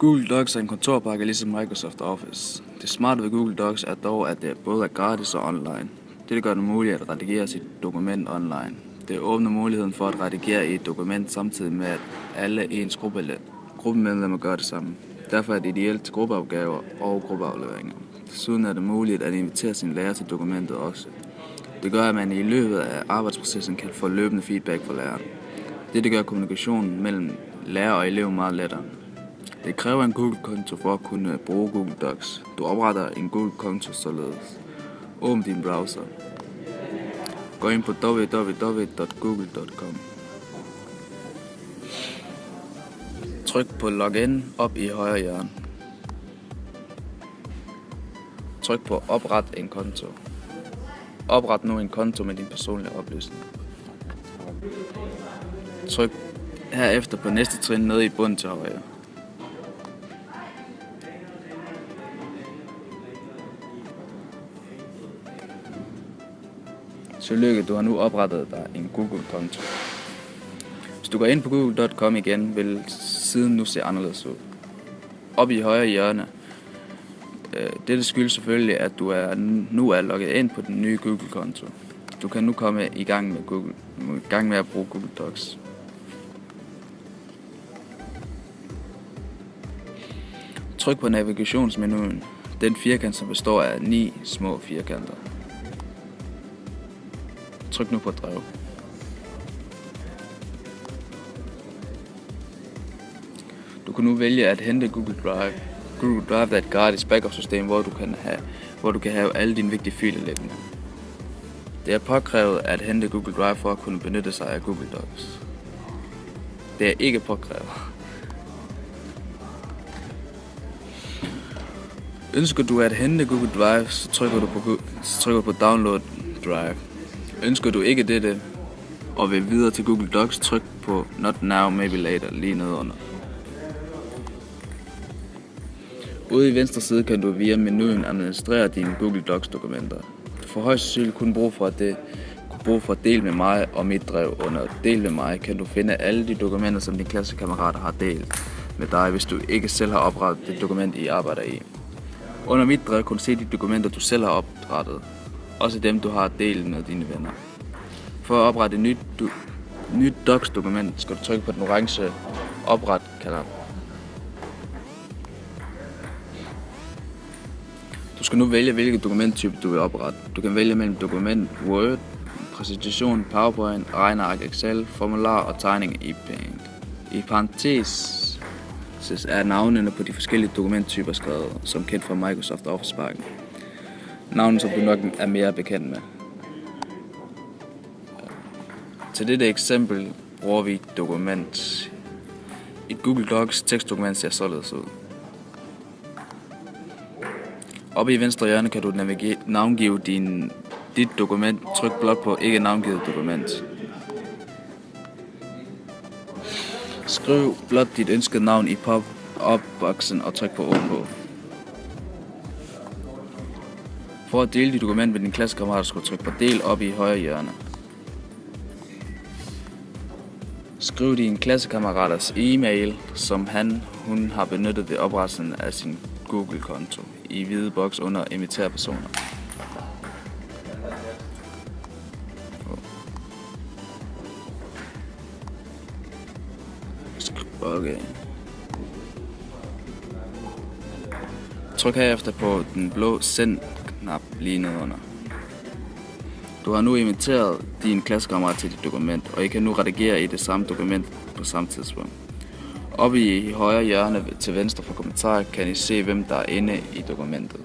Google Docs er en kontorpakke ligesom Microsoft Office. Det smarte ved Google Docs er dog, at det både er gratis og online. Det gør det muligt at redigere sit dokument online. Det åbner muligheden for at redigere i et dokument samtidig med, at alle ens gruppemedlemmer gør det samme. Derfor er det ideelt til gruppeopgaver og gruppeafleveringer. Desuden er det muligt at invitere sin lærer til dokumentet også. Det gør, at man i løbet af arbejdsprocessen kan få løbende feedback fra læreren. Det gør kommunikationen mellem lærer og elev meget lettere. Det kræver en Google-konto for at kunne bruge Google Docs. Du opretter en Google-konto således. Åbn din browser. Gå ind på www.google.com. Tryk på Login op i højre hjørne. Tryk på Opret en konto. Opret nu en konto med din personlige oplysning. Tryk herefter på næste trin nede i bunden til højre. Tillykke, du har nu oprettet dig en Google-konto. Hvis du går ind på google.com igen, vil siden nu se anderledes ud. Oppe i højre hjørne. Dette skyldes selvfølgelig, at du nu er logget ind på den nye Google-konto. Du kan nu komme i gang med at bruge Google Docs. Tryk på navigationsmenuen. Den firkant, som består af 9 små firkanter. Tryk nu på drev. Du kan nu vælge at hente Google Drive. Google Drive er et gratis backup-system, hvor du kan have alle dine vigtige filer liggende. Det er påkrævet at hente Google Drive for at kunne benytte sig af Google Docs. Det er ikke påkrævet. Ønsker du at hente Google Drive, så trykker du på Download Drive. Ønsker du ikke dette og vil videre til Google Docs, tryk på Not Now, Maybe Later lige nedenunder. Ude i venstre side kan du via menuen administrere dine Google Docs dokumenter. Du får højst sandsynligt kun brug for at dele med mig og mit drev. Under Del med mig kan du finde alle de dokumenter, som dine klassekammerater har delt med dig, hvis du ikke selv har oprettet det dokument, I arbejder i. Under mit drev kan du se de dokumenter, du selv har oprettet. Også dem, du har delt med dine venner. For at oprette et nyt Docs-dokument, skal du trykke på den orange Opret-knap. Du skal nu vælge, hvilken dokumenttype du vil oprette. Du kan vælge mellem dokument, Word, præsentation, PowerPoint, regneark, Excel, formular og tegning i Paint. I parentes er navnene på de forskellige dokumenttyper skrevet, som kendt fra Microsoft Office-pakken. Navne, som du nok er mere bekendt med. Til dette eksempel bruger vi et dokument. Et Google Docs tekstdokument ser således ud. Oppe i venstre hjørne kan du navngive dit dokument. Tryk blot på ikke navngivet dokument. Skriv blot dit ønskede navn i pop-up-boksen og tryk på OK. For at dele dit dokument med dine klassekammerater, skal du trykke på Del op i højre hjørne. Skriv din klassekammeraters e-mail, som hun har benyttet ved oprettelsen af sin Google-konto i hvide boks under Inviter personer. Okay. Tryk herefter på den blå Send-knap lige nedenunder. Du har nu inviteret din klassekammerat til dit dokument, og I kan nu redigere i det samme dokument på samme tidspunkt. Oppe i højre hjørne til venstre for kommentarer kan I se, hvem der er inde i dokumentet.